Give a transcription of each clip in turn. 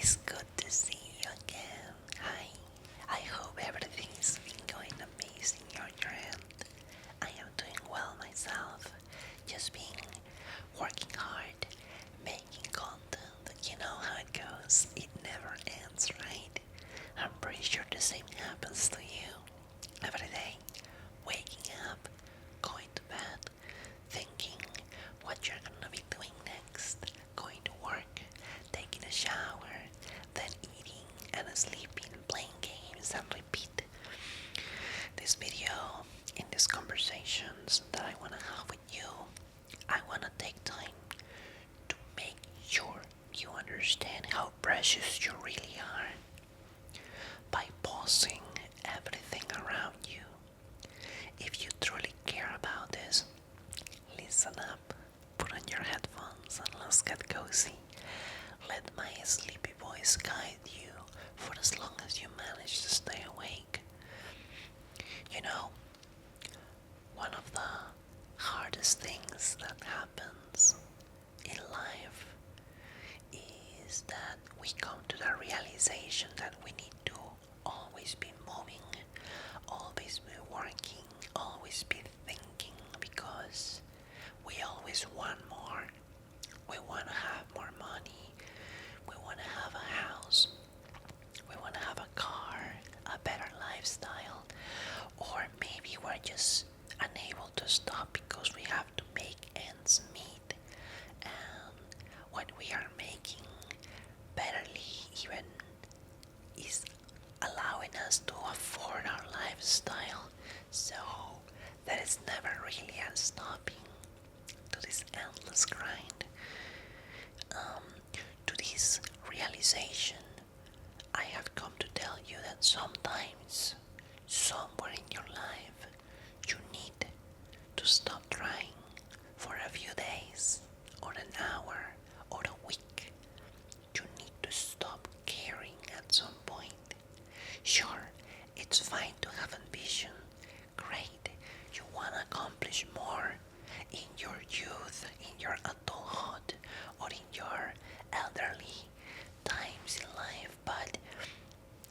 It's good to see you again. Hi. I hope everything is been going amazing on your end. I am doing well myself. Just being working hard, making content. You know how it goes. It never ends, right? I'm pretty sure the same happens to you. Every day, waking up, going to bed, thinking what you're gonna be doing next, going to work, taking a shower, then eating and sleeping, playing games and repeat. This video, in these conversations that I wanna have with you, I wanna take time to make sure you understand how precious you really are by pausing everything around you. If you truly care about this, listen up, put on your headphones and let's get cozy. Let my sleepy voice guide you for as long as you manage to stay awake. You know, one of the hardest things that happens in life is that we come to the realization that we need to always be moving, always be working, always be thinking, because we always want more. We want to have more money, we want to have a house, we want to have a car, a better lifestyle, or maybe we're just unable to stop because we have to make ends meet, and what we are making barely even is allowing us to afford our lifestyle, so that is never really stopping to this endless grind. To this realization, I have come to tell you that sometimes, somewhere in your life, you need to stop trying for a few days, or an hour, or a week. You need to stop caring at some point. Sure, it's fine to have ambition. Great, you want to accomplish more in your youth, in your adulthood, or in your elderly times in life, but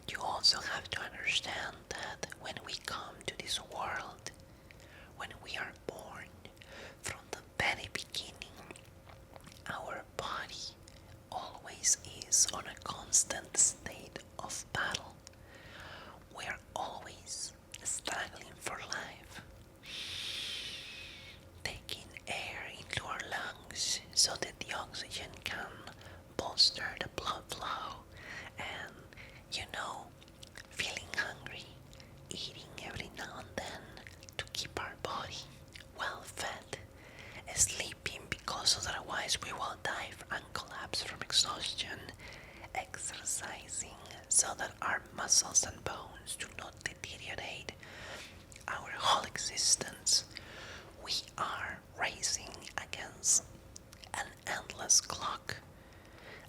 you also have to understand that when we come to this world, when we are born, from the very beginning, our body always is on a constant state of battle. We are always struggling for life, taking air into our lungs so that the oxygen can bolster the blood flow, and feeling hungry, eating every now and then to keep our body well fed, sleeping because otherwise we will die and collapse from exhaustion, exercising so that our muscles and bones do not deteriorate, our whole existence. We are racing against an endless clock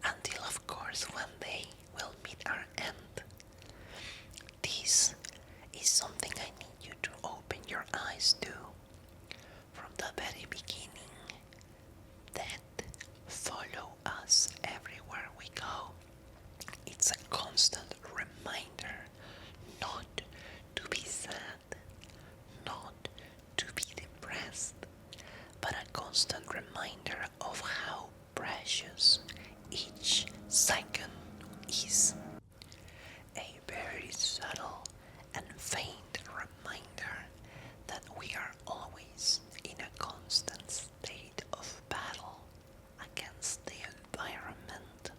until, of course, one day we'll meet our end. This is something I need you to open your eyes to from the very beginning, that follow us everywhere we go. It's a constant reminder not to be sad, not to be depressed, but a constant reminder of how precious each second is. A very subtle and faint reminder that we are always in a constant state of battle against the environment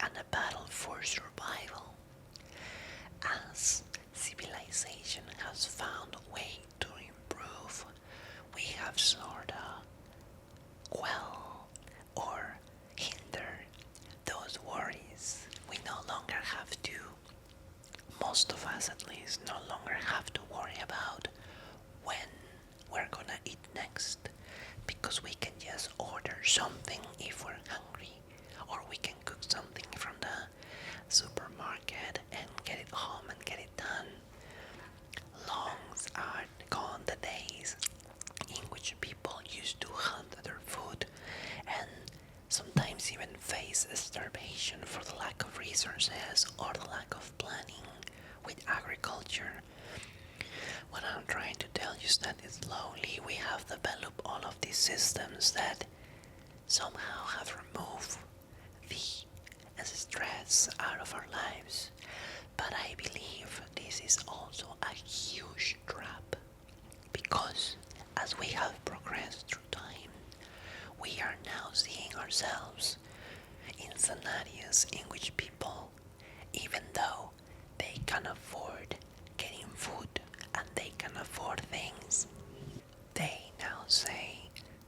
and a battle for survival. As civilization has found a way to improve, we have sorta quell or hinder those worries. We no longer have to, most of us at least, no longer have to worry about when we're gonna eat next, because we can just order something if we're hungry, or we can cook something from the supermarket and get it home and get it done. Long are gone the days in which people used to hunt their food, and sometimes sometimes even face starvation for the lack of resources or the lack of planning with agriculture. What I'm trying to tell you is that slowly we have developed all of these systems that somehow have removed the stress out of our lives. But I believe this is also a huge trap because as we have progressed through time, we are now seeing ourselves in scenarios in which people, even though they can afford getting food and they can afford things, they now say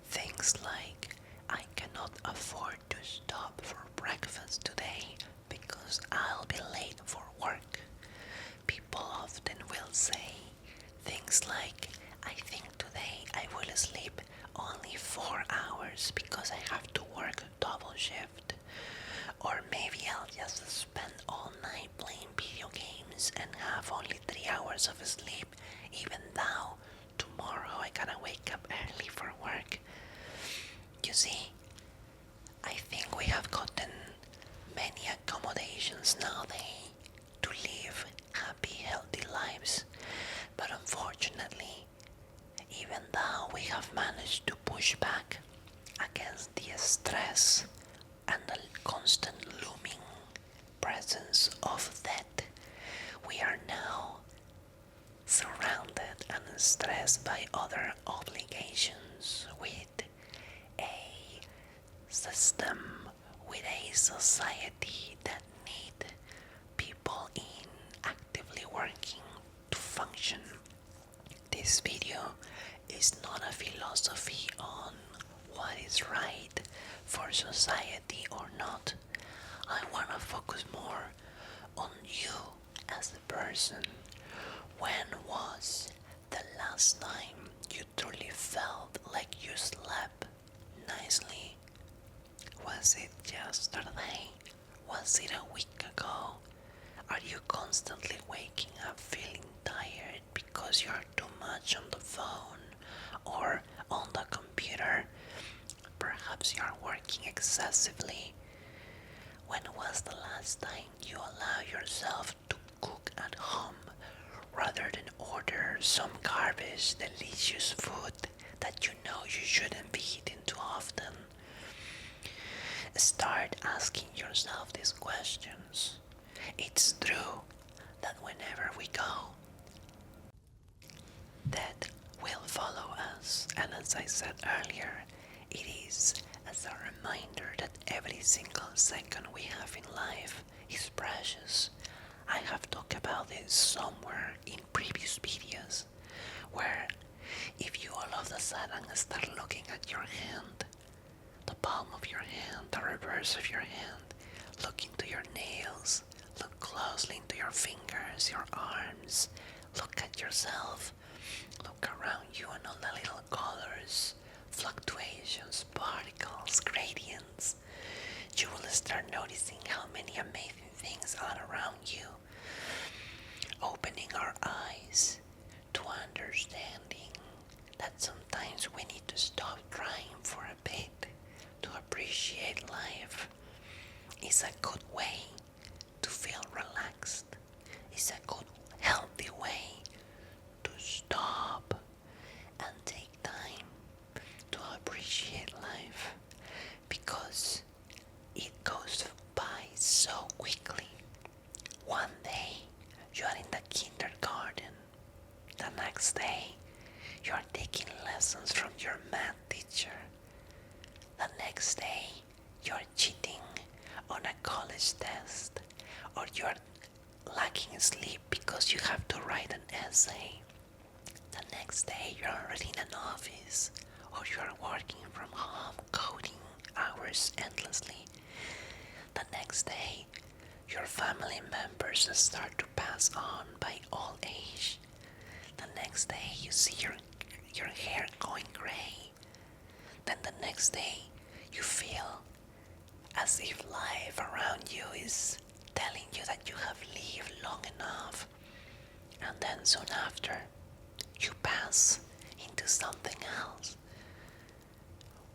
things like, I cannot afford to stop for breakfast today because I'll be late for work. People often will say things like, I think today I will sleep only 4 hours because I have to work double shift. Or maybe I'll just spend all night playing video games and have only 3 hours of sleep, even though tomorrow I gotta wake up early for work. You see, I think we have gotten many accommodations nowadays to live happy, healthy lives, but unfortunately, even though we have managed to push back against the stress and the constant looming presence of death, we are now surrounded and stressed by other obligations with a system, with a society that need people in actively working to function. This video is not a philosophy on what is right for society or not. I want to focus more on you as a person. When was the last time you truly felt like you slept nicely? Was it yesterday? Was it a week ago? Are you constantly waking up feeling tired because you're too much on the phone or on the computer? Perhaps you're working excessively. When was the last time you allowed yourself to cook at home rather than order some garbage, delicious food that you know you shouldn't be eating too often? Start asking yourself these questions. It's true that whenever we go, death will follow us, and as I said earlier, it is as a reminder that every single second we have in life is precious. I have talked about this somewhere in previous videos, where if you all of a sudden start looking at your hand, the palm of your hand, the reverse of your hand, look into your nails, look closely into your fingers, your arms, look at yourself, look around you and all the little colors, fluctuations, particles, gradients. You will start noticing how many amazing things are around you. Opening our eyes to understanding that sometimes we need to stop trying for a bit to appreciate life is a good way to feel relaxed. It's a good, healthy way to stop and take time to appreciate life because it goes by so quickly. One day you are in the kindergarten, the next day you are taking lessons from your math teacher, the next day you are cheating on a college test, or you are lacking sleep because you have to write an essay. The next day you are already in an office, or you are working from home coding hours endlessly. The next day your family members start to pass on by old age. The next day you see your hair going gray. Then the next day you feel as if life around you is telling you that you have lived long enough. And then soon after, you pass into something else.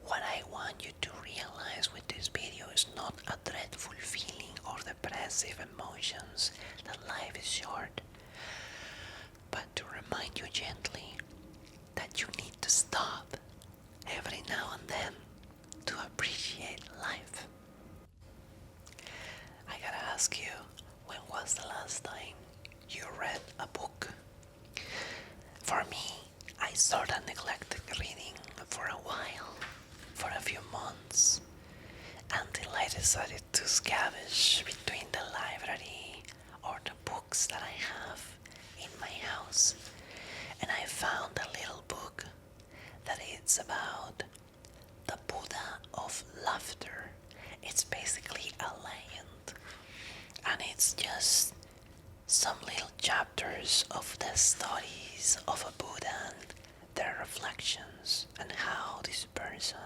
What I want you to realize with this video is not a dreadful feeling or depressive emotions that life is short, but to remind you gently that you need to stop every now and then to appreciate life. I gotta ask you, when was the last time you read a book? For me, I started neglecting reading for a while, for a few months, until I decided to scavenge between the library or the books that I have in my house, and I found a little book that is about the Buddha of laughter. It's basically a legend, and it's just some little chapters of the studies of a Buddha and their reflections and how this person,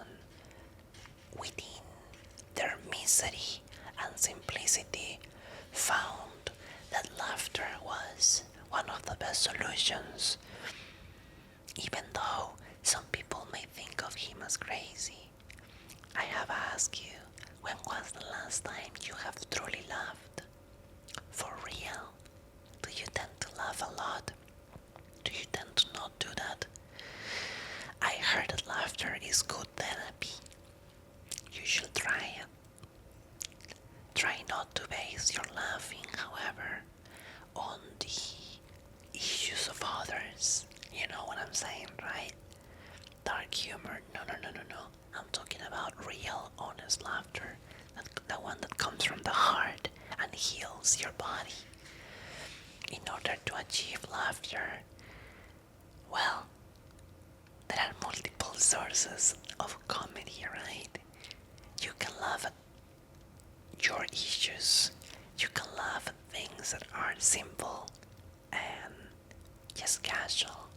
within their misery and simplicity, found that laughter was one of the best solutions, even though some people may think of him as crazy. I have asked you, when was the last time you have truly laughed? For real? Do you tend to laugh a lot? Do you tend to not do that? I heard that laughter is good therapy. You should try it. Try not to base your laughing, however, on the issues of others. You know what I'm saying, right? Dark humor, no. I'm talking about real, honest laughter. The one that comes from the heart and heals your body. In order to achieve laughter, well, there are multiple sources of comedy, right? You can laugh at your issues. You can laugh at things that are simple and just casual.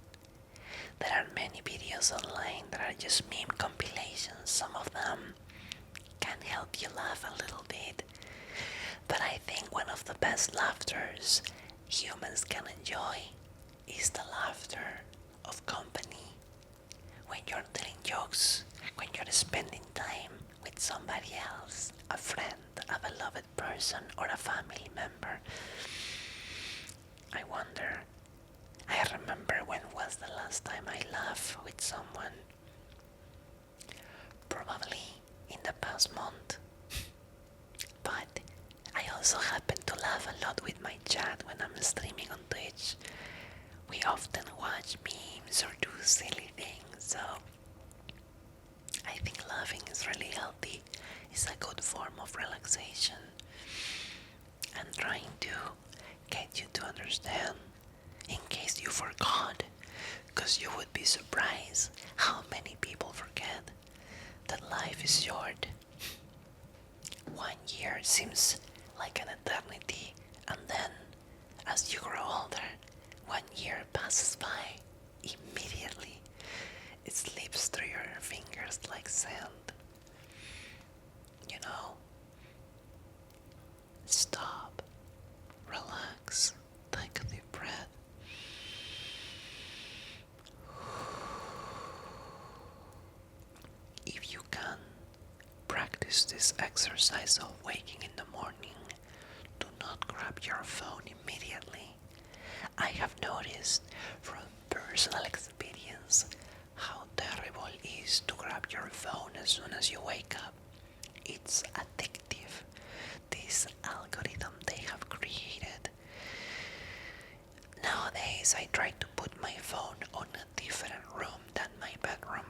There are many videos online that are just meme compilations. Some of them can help you laugh a little bit. But I think one of the best laughters humans can enjoy is the laughter of company. When you're telling jokes, when you're spending time with somebody else, a friend, a beloved person, or a family member. I remember when was the last time I laughed with someone. Probably in the past month. But I also happen to laugh a lot with my chat when I'm streaming on Twitch. We often watch memes or do silly things, so I think laughing is really healthy. It's a good form of relaxation. I'm trying to get you to understand, in case you forgot, because you would be surprised how many people forget that life is short. 1 year seems like an eternity, and then as you grow older, 1 year passes by immediately. It slips through your fingers like sand. You know? Stop. Relax. Take a deep breath. If you can, practice this exercise of waking in the morning. Do not grab your phone immediately. I have noticed from personal experience how terrible it is to grab your phone as soon as you wake up. It's addictive. This algorithm they have created. Nowadays I try to put my phone on a different room than my bedroom,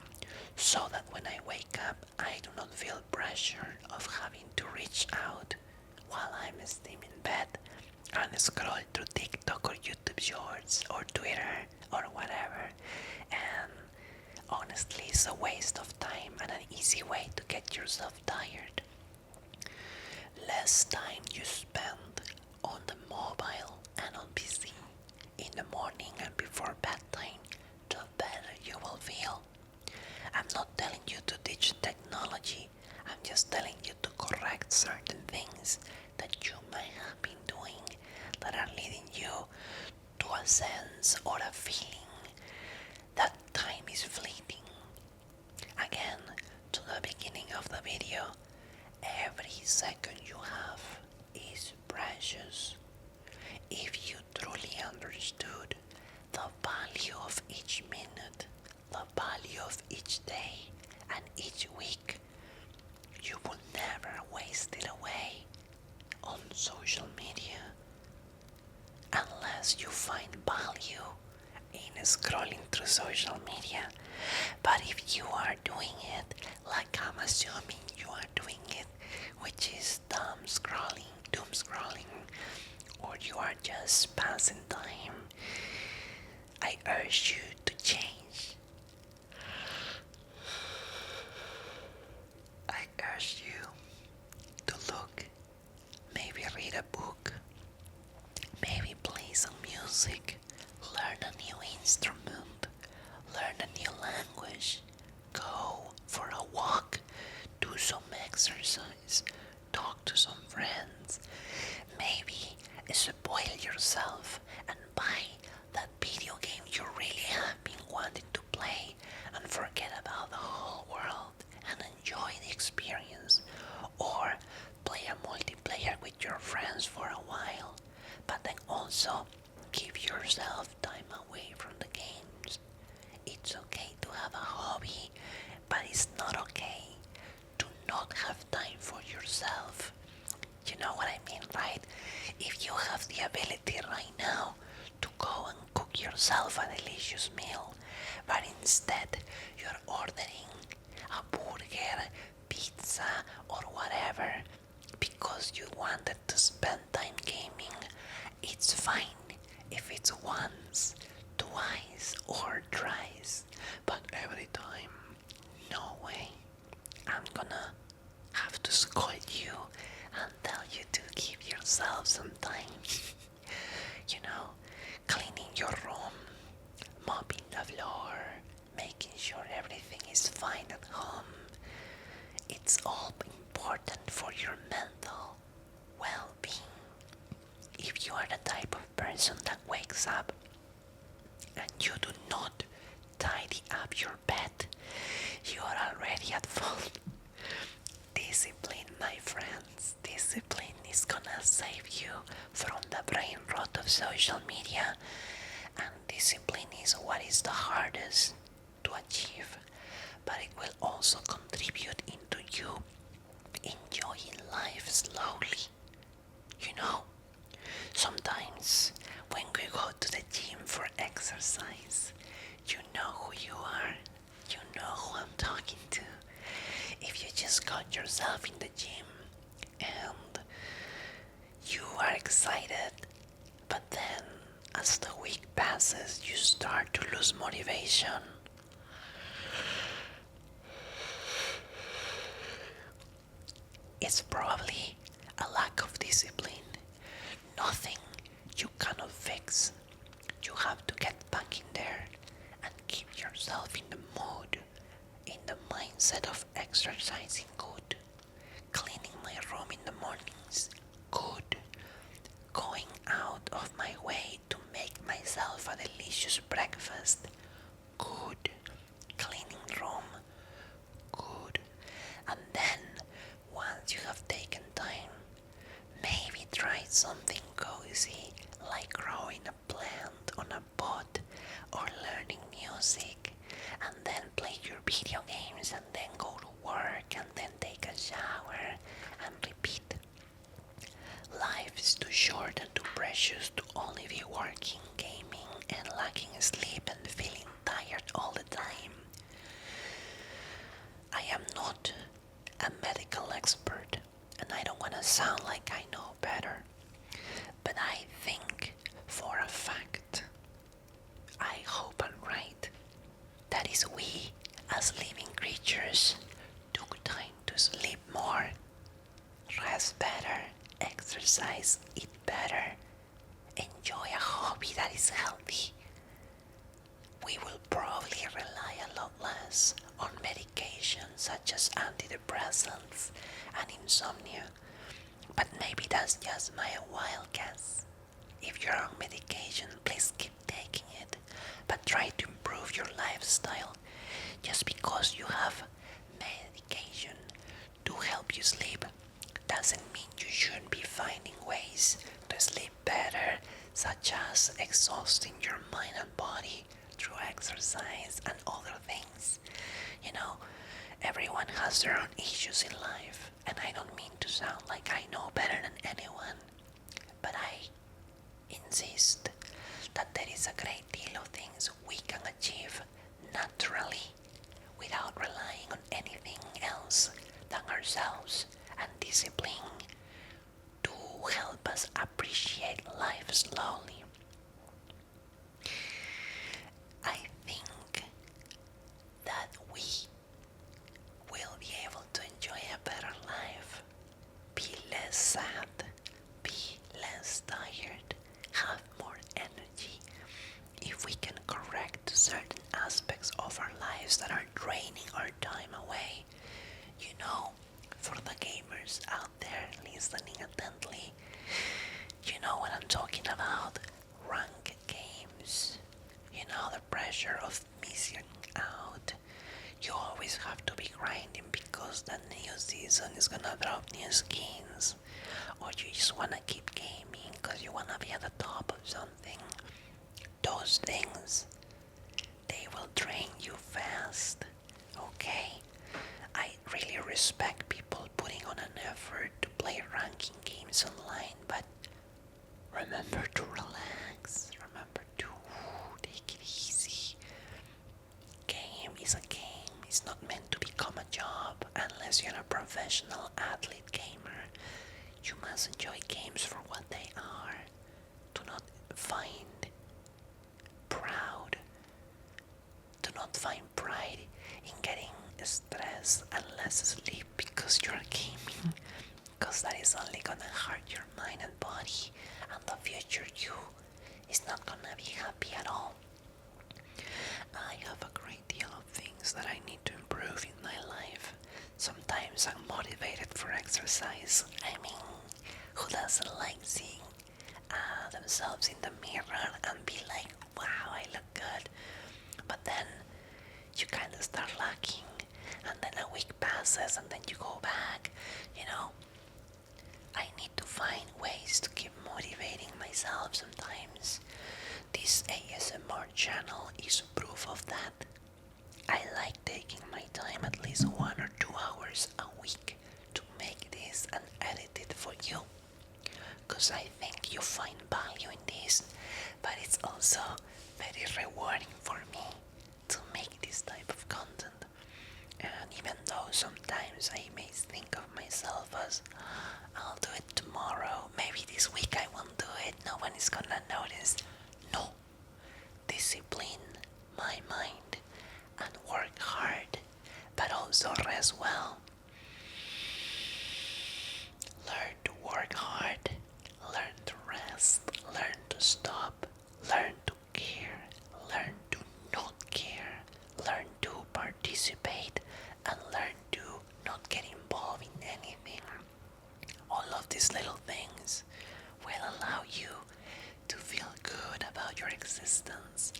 so that when I wake up I do not feel pressure of having to reach out while I'm still in bed and scroll through TikTok or YouTube Shorts or Twitter or whatever. And honestly, it's a waste of time and an easy way to get yourself tired. Less time you spend on the mobile and on PC in the morning and before bedtime, the better you will feel. I'm not telling you to ditch technology. I'm just telling you to correct certain things that you might have been doing that are leading you to a sense or a feeling that time is fleeting. Again, to the beginning of the video, every second you have is precious. If you truly understood the value of each minute, the value of each day, and each week, you will never waste it away on social media unless you find value in scrolling through social media. But if you are doing it like I'm assuming you are doing it, which is doom scrolling, or you are just passing time, I urge you to change. I urge you to look, maybe read a book, maybe play some music, learn a new instrument, learn a new language, go for a walk, do some exercise, talk to some friends, maybe spoil yourself and buy that video game you really have been wanting to play and forget about the whole world and enjoy the experience, or play a multiplayer with your friends for a while, but then also give yourself time away from the games. It's okay to have a hobby, but it's not okay to not have time for yourself. You know what I mean, right? If you have the ability right now to go and cook yourself a delicious meal, but instead you're ordering a burger, pizza, or whatever because you wanted to spend time gaming, it's fine if it's once, twice, or thrice, but every time, no way. I'm gonna have to scold you and tell you to give yourself some time. You know, cleaning your room, mopping the floor, making sure everything is fine at home. It's all important for your mental well-being. If you are the type of person that wakes up and you do not tidy up your bed, you are already at fault. Discipline, my friends, discipline is gonna save you from the brain rot of social media, and discipline is what is the hardest to achieve, but it will also contribute into you enjoying life slowly. You know, sometimes when we go to the gym for exercise, you know who you are, you know who I'm talking to. If you just got yourself in the gym and you are excited, but then as the week passes you start to lose motivation, it's probably a lack of discipline. Nothing you cannot fix. You have to get back in there and keep yourself in the mood, in the mindset of exercising good, cleaning my room in the mornings, good, going out of my way to make myself a delicious breakfast, good, cleaning room, good, and then once you have taken time, maybe try something cozy like growing a plant on a pot or learning music, and then play your video games and then go to work and then take a shower and repeat. Life is too short and too precious to only be working, gaming, and lacking sleep and feeling tired all the time. I am not a medical expert and I don't want to sound like I know better, but I think for a fact, I hope I'm right, that is we as living creatures took time to sleep more, rest better, exercise, eat better, enjoy a hobby that is healthy. We will probably rely a lot less on medications such as antidepressants and insomnia, but maybe that's just my wild guess. If you're on medication, please keep taking it, but try to improve your lifestyle. Just because you have medication help you sleep. Doesn't mean you shouldn't be finding ways to sleep better, such as exhausting your mind and body through exercise and other things. You know, everyone has their own issues in life, and I don't mean to sound like I know better than anyone, but I insist that there is a great deal of things we can achieve naturally without relying on anything else than ourselves and discipline to help us appreciate life slowly. I think that we will be able to enjoy a better life, be less sad, be less tired, have more energy if we can correct certain aspects of our lives that are draining our time away. You know, for the gamers out there listening attentively, you know what I'm talking about. Rank games. You know, the pressure of missing out. You always have to be grinding because the new season is gonna drop new skins. Or you just wanna keep gaming because you wanna be at the top of something. Those things, they will drain you fast, okay? I really respect people putting on an effort to play ranking games online, but remember to relax, remember to take it easy. Game is a game, it's not meant to become a job unless you're a professional athlete gamer. You must enjoy games for what they are. Do not find proud. Do not find pride in getting stressed and less sleep because you're gaming, because that is only gonna hurt your mind and body, and the future you is not gonna be happy at all. I have a great deal of things that I need to improve in my life. Sometimes I'm motivated for exercise. I mean, who doesn't like seeing themselves in the mirror and be like, wow, I look good? But then you kind of start lacking, and then a week passes and then you go back. You know, I need to find ways to keep motivating myself sometimes. This ASMR channel is proof of that. I like taking my time, at least 1 or 2 hours a week, to make this and edit it for you, because I think you find value in this, but it's also very rewarding for me to make this type of content. And even though sometimes I may think of myself as, I'll do it tomorrow, maybe this week I won't do it, no one is gonna notice. No, discipline my mind and work hard, but also rest well. Learn to work hard, learn to rest, learn to stop, learn to care, learn to not care, learn to participate, and learn to not get involved in anything. All of these little things will allow you to feel good about your existence,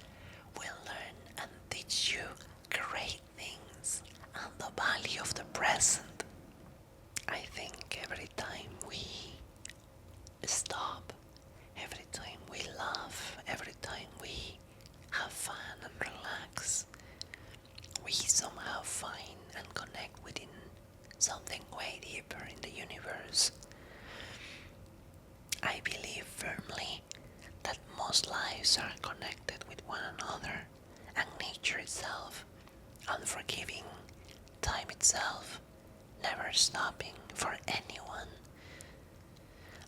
will learn and teach you great things and the value of the present. I think every time we stop, every time we laugh, every time we have fun and relax, we somehow find and connect within something way deeper in the universe. I believe firmly that most lives are connected with one another, and nature itself, unforgiving, time itself, never stopping for anyone.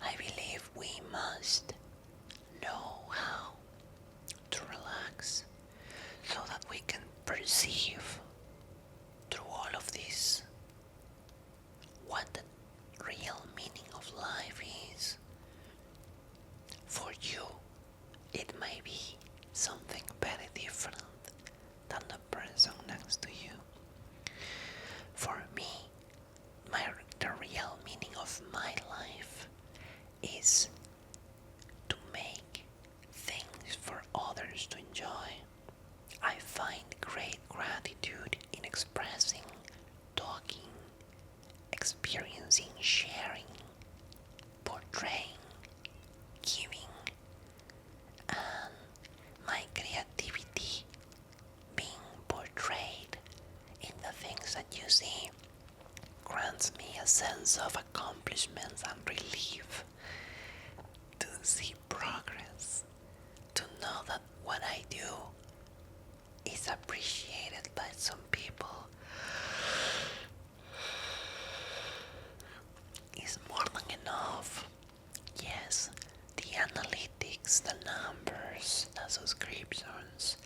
I believe we must know how to relax so that we can perceive through all of this what the real meaning of life is. For you, it may be something very different than the person next to you. For me, the real meaning of my life is to make things for others to enjoy. I find great gratitude in expressing, talking, experiencing accomplishments and relief, to see progress, to know that what I do is appreciated by some people is more than enough. Yes, the analytics, the numbers, the subscriptions,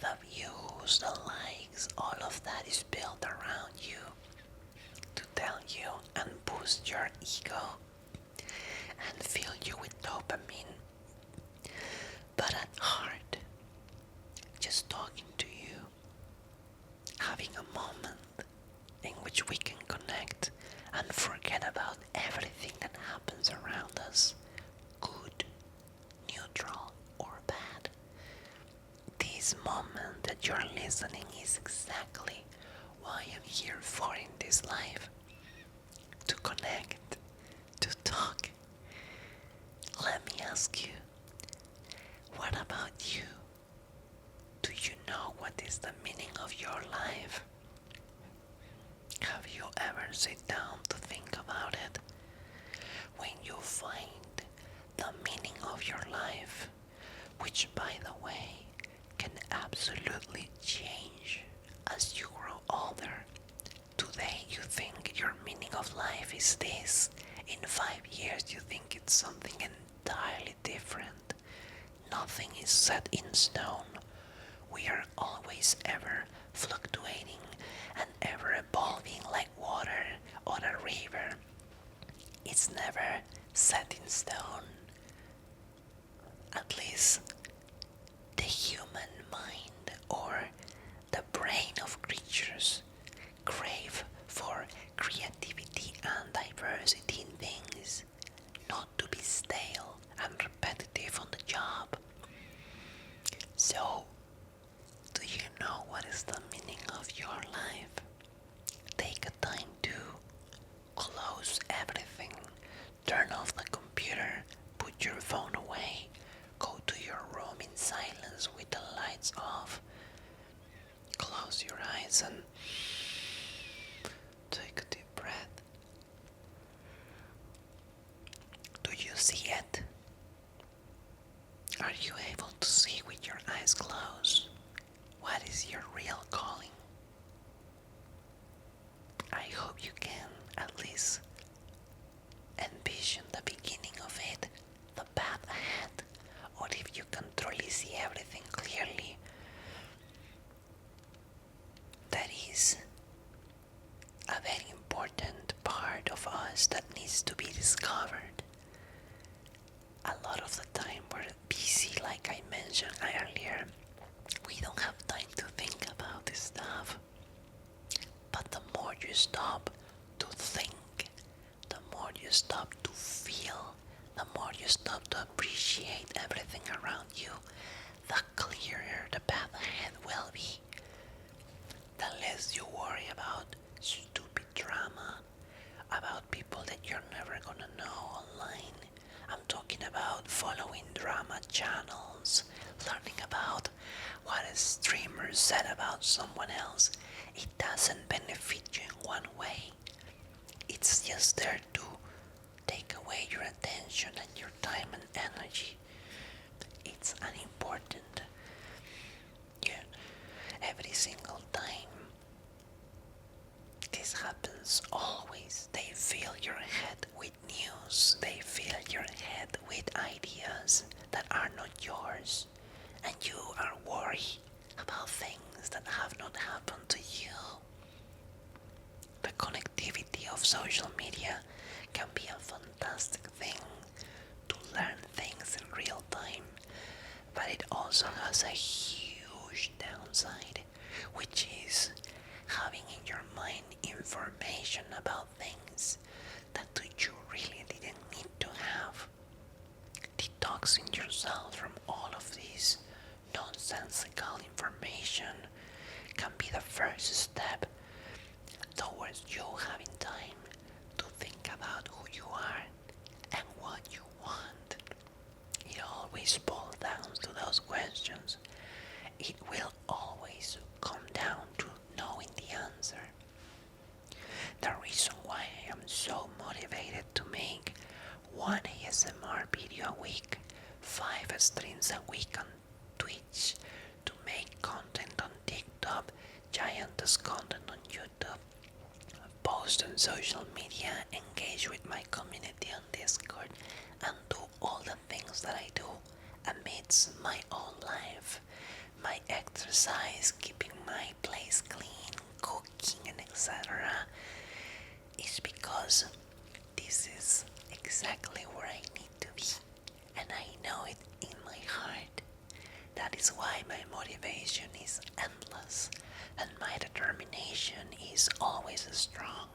the views, the likes, all of that is built around you to tell you and boost your ego and fill you with dopamine. But at heart, just talking to you, having a moment in which we can connect and forget about everything that happens around us, good, neutral, or bad. This moment that you're listening is exactly why I'm here for in this life. To connect, to talk. Let me ask you, what about you? Do you know what is the meaning of your life? Have you ever sit down to think about it? When you find the meaning of your life, which by the way can absolutely change as you grow older. Today you think your meaning of life is this. In 5 years you think it's something entirely different. Nothing is set in stone. We are always ever fluctuating and ever evolving like water on a river. It's never set in stone. At least the human mind or the brain of creatures crave for creativity and diversity in things, not to be stale and repetitive on the job. So, do you know what is the meaning of your life? Take a time to close everything, turn off the computer, put your phone away, go to your room in silence with the lights off, close your eyes and take a deep breath. Do you see it? Are you able to see with your eyes closed? What is your real calling? I hope you can at least envision the beginning of it, the path ahead, or if you can truly see everything clearly, that is a very important part of us that needs to be discovered. A lot of the time we're busy, like I mentioned earlier. We don't have time to think about this stuff. But the more you stop to think, the more you stop to feel, the more you stop to appreciate everything around you, the clearer the path ahead will be. The less you worry about stupid drama, about people that you're never gonna know online. I'm talking about following drama channels, learning about what a streamer said about someone else. It doesn't benefit you in one way. It's just there to take away your attention and your time and energy. It's unimportant. Yeah, every single time this happens always. They fill your head with news. They fill your head with ideas that are not yours. And you are worried about things that have not happened to you. The connectivity of social media can be a fantastic thing to learn things in real time, but it also has a huge downside, which is having in your mind information about things that you really didn't need to have. Detoxing yourself from all of this nonsensical information can be the first step towards you having time to think about who you are and what you want. It always boils down to those questions. It will always come down to knowing the answer. The reason why I am so motivated to make ASMR video a week, 5 streams a week on Twitch, to make content on TikTok, giantest content on YouTube, post on social media, engage with my community on Discord, and do all the things that I do amidst my own life, my exercise, keeping my place clean, cooking, and etc. is because this is exactly where I need to be, and I know it in my heart. That is why my motivation is endless and my determination is always strong.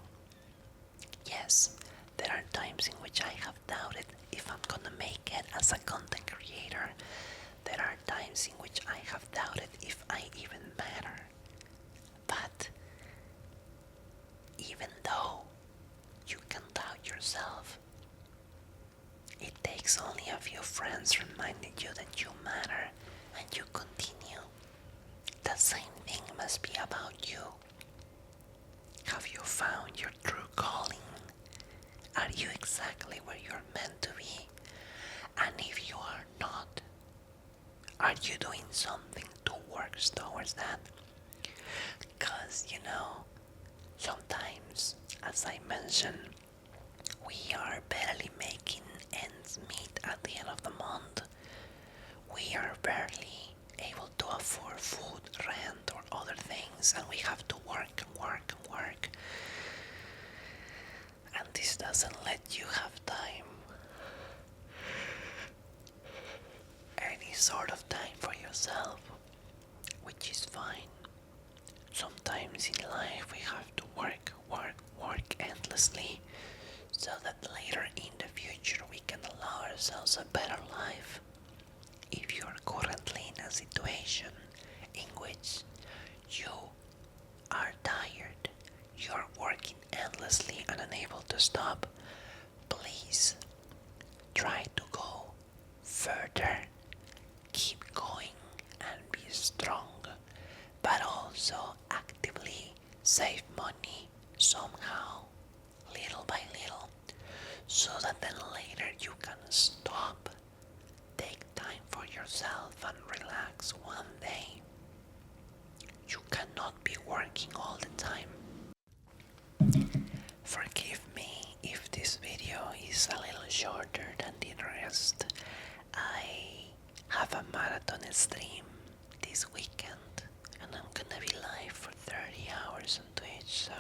Yes, there are times in which I have doubted if I'm gonna make it as a content creator. There are times in which I have doubted if I even matter. But even though you can doubt yourself, it takes only a few friends reminding you that you matter and you continue. The same thing must be about you. Have you found your true calling? Are you exactly where you're meant to be? And if you are not, are you doing something to work towards that? Because, sometimes, as I mentioned, we are barely making ends meet at the end of the month. We are barely able to afford food, rent, or other things, and we have to work and work and work. And this doesn't let you have time, any sort of time for yourself, which is fine. Sometimes in life we have to work endlessly so that later in the future we can allow ourselves a better life. If you are currently in a situation in which you are tired, you are working endlessly and unable to stop, please try to go further. Keep going and be strong, but also actively save money somehow, little by little, so that then later you can stop, take time for yourself and relax one day. You cannot be working all the time. Forgive me if this video is a little shorter than the rest. I have a marathon stream this weekend and I'm gonna be live for 30 hours on Twitch, so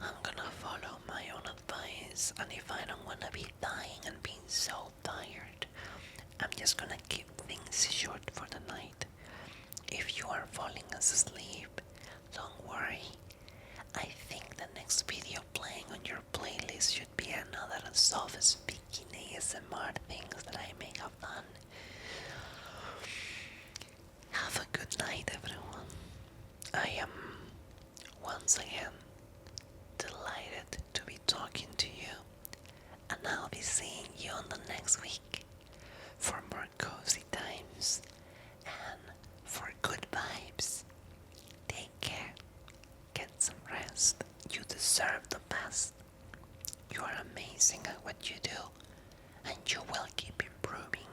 I'm gonna follow my own advice, and if I don't wanna be dying and being so tired, I'm just gonna keep things short for the night. If you are falling asleep, don't worry. I think the next video playing on your playlist should be another soft speaking ASMR things that I may have done. Have a good night, everyone. I am once again delighted to be talking to you, and I'll be seeing you on the next week for more cozy times and for good vibes. Take care, get some rest. You deserve the best. You are amazing at what you do, and you will keep improving.